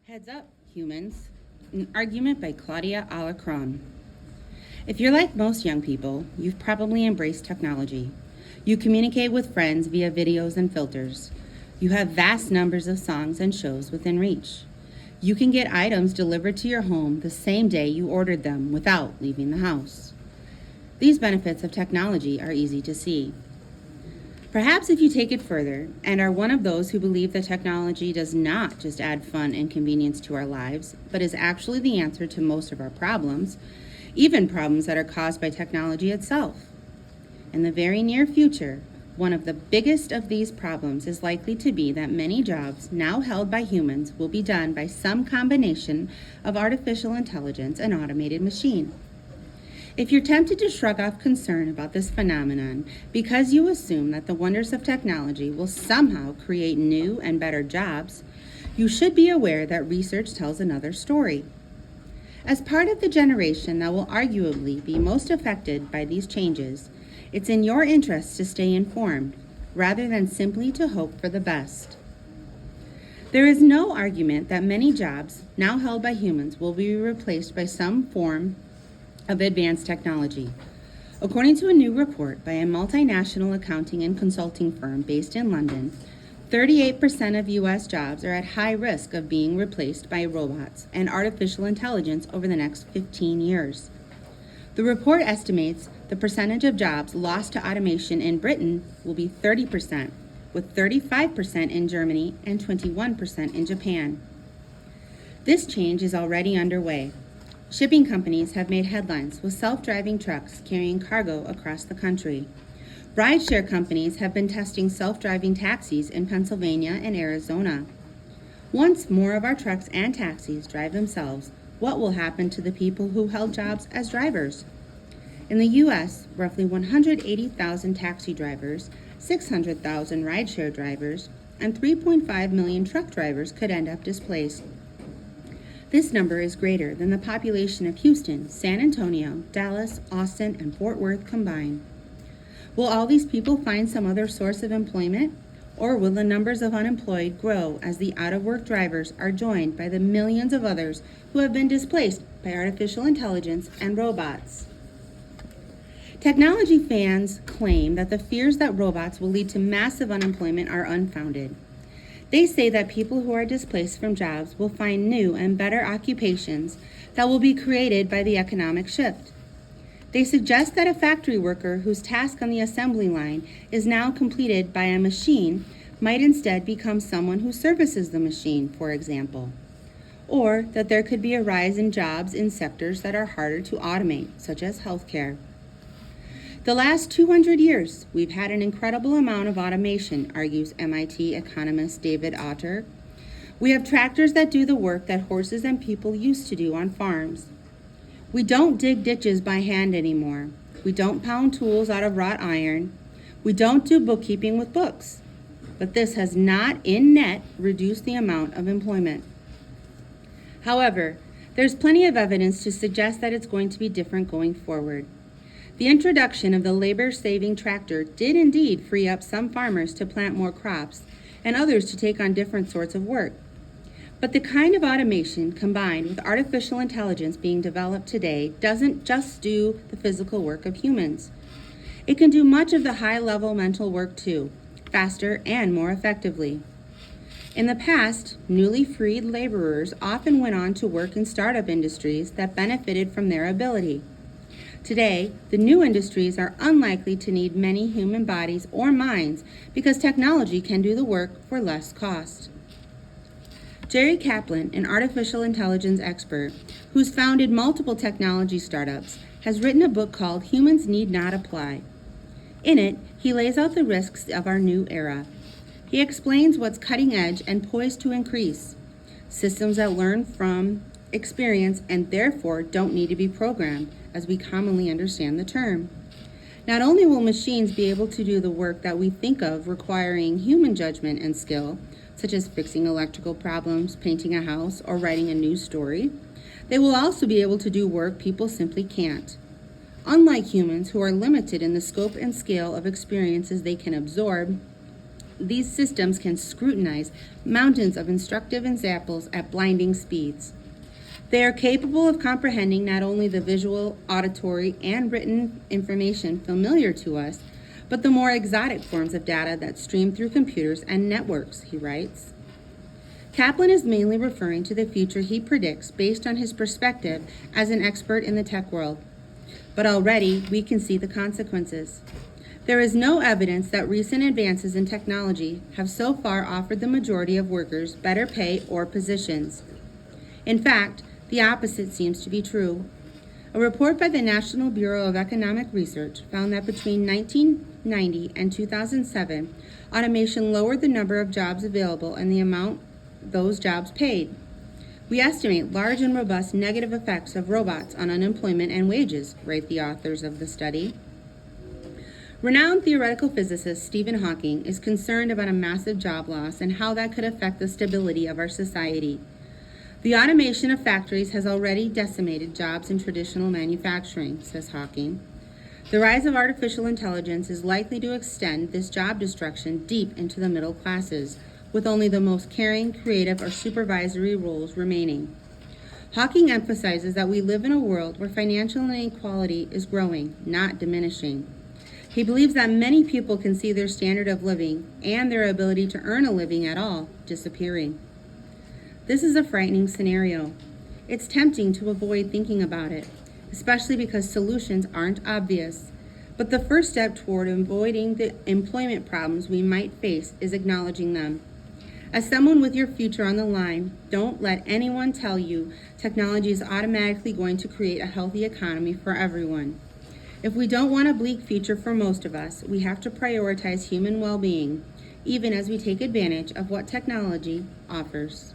Heads up, humans. An argument by Claudia Alarcon. If you're like most young people, you've probably embraced technology. You communicate with friends via videos and filters. You have vast numbers of songs and shows within reach. You can get items delivered to your home the same day you ordered them without leaving the house. These benefits of technology are easy to see. Perhaps if you take it further and are one of those who believe that technology does not just add fun and convenience to our lives, but is actually the answer to most of our problems, even problems that are caused by technology itself. In the very near future, one of the biggest of these problems is likely to be that many jobs now held by humans will be done by some combination of artificial intelligence and automated machine. If you're tempted to shrug off concern about this phenomenon because you assume that the wonders of technology will somehow create new and better jobs, you should be aware that research tells another story. As part of the generation that will arguably be most affected by these changes, it's in your interest to stay informed rather than simply to hope for the best. There is no argument that many jobs now held by humans will be replaced by some form of advanced technology. According to a new report by a multinational accounting and consulting firm based in London, 38% of U.S. jobs are at high risk of being replaced by robots and artificial intelligence over the next 15 years. The report estimates the percentage of jobs lost to automation in Britain will be 30%, with 35% in Germany and 21% in Japan. This change is already underway. Shipping companies have made headlines with self-driving trucks carrying cargo across the country. Rideshare companies have been testing self-driving taxis in Pennsylvania and Arizona. Once more of our trucks and taxis drive themselves, what will happen to the people who held jobs as drivers? In the U.S., roughly 180,000 taxi drivers, 600,000 rideshare drivers, and 3.5 million truck drivers could end up displaced. This number is greater than the population of Houston, San Antonio, Dallas, Austin, and Fort Worth combined. Will all these people find some other source of employment? Or will the numbers of unemployed grow as the out-of-work drivers are joined by the millions of others who have been displaced by artificial intelligence and robots? Technology fans claim that the fears that robots will lead to massive unemployment are unfounded. They say that people who are displaced from jobs will find new and better occupations that will be created by the economic shift. They suggest that a factory worker whose task on the assembly line is now completed by a machine might instead become someone who services the machine, for example. Or that there could be a rise in jobs in sectors that are harder to automate, such as healthcare. The last 200 years, we've had an incredible amount of automation, argues MIT economist David Autor. We have tractors that do the work that horses and people used to do on farms. We don't dig ditches by hand anymore. We don't pound tools out of wrought iron. We don't do bookkeeping with books. But this has not, in net, reduced the amount of employment. However, there's plenty of evidence to suggest that it's going to be different going forward. The introduction of the labor-saving tractor did indeed free up some farmers to plant more crops and others to take on different sorts of work. But the kind of automation combined with artificial intelligence being developed today doesn't just do the physical work of humans. It can do much of the high-level mental work too, faster and more effectively. In the past, newly freed laborers often went on to work in startup industries that benefited from their ability. Today, the new industries are unlikely to need many human bodies or minds because technology can do the work for less cost. Jerry Kaplan, an artificial intelligence expert who's founded multiple technology startups, has written a book called Humans Need Not Apply. In it, he lays out the risks of our new era. He explains what's cutting edge and poised to increase. Systems that learn from experience and therefore don't need to be programmed, as we commonly understand the term. Not only will machines be able to do the work that we think of requiring human judgment and skill, such as fixing electrical problems, painting a house, or writing a news story, they will also be able to do work people simply can't. Unlike humans who are limited in the scope and scale of experiences they can absorb, these systems can scrutinize mountains of instructive examples at blinding speeds. They are capable of comprehending not only the visual, auditory, and written information familiar to us, but the more exotic forms of data that stream through computers and networks, he writes. Kaplan is mainly referring to the future he predicts based on his perspective as an expert in the tech world. But already we can see the consequences. There is no evidence that recent advances in technology have so far offered the majority of workers better pay or positions. In fact, the opposite seems to be true. A report by the National Bureau of Economic Research found that between 1990 and 2007, automation lowered the number of jobs available and the amount those jobs paid. We estimate large and robust negative effects of robots on unemployment and wages, write the authors of the study. Renowned theoretical physicist Stephen Hawking is concerned about a massive job loss and how that could affect the stability of our society. The automation of factories has already decimated jobs in traditional manufacturing, says Hawking. The rise of artificial intelligence is likely to extend this job destruction deep into the middle classes, with only the most caring, creative, or supervisory roles remaining. Hawking emphasizes that we live in a world where financial inequality is growing, not diminishing. He believes that many people can see their standard of living and their ability to earn a living at all disappearing. This is a frightening scenario. It's tempting to avoid thinking about it, especially because solutions aren't obvious. But the first step toward avoiding the employment problems we might face is acknowledging them. As someone with your future on the line, don't let anyone tell you technology is automatically going to create a healthy economy for everyone. If we don't want a bleak future for most of us, we have to prioritize human well-being, even as we take advantage of what technology offers.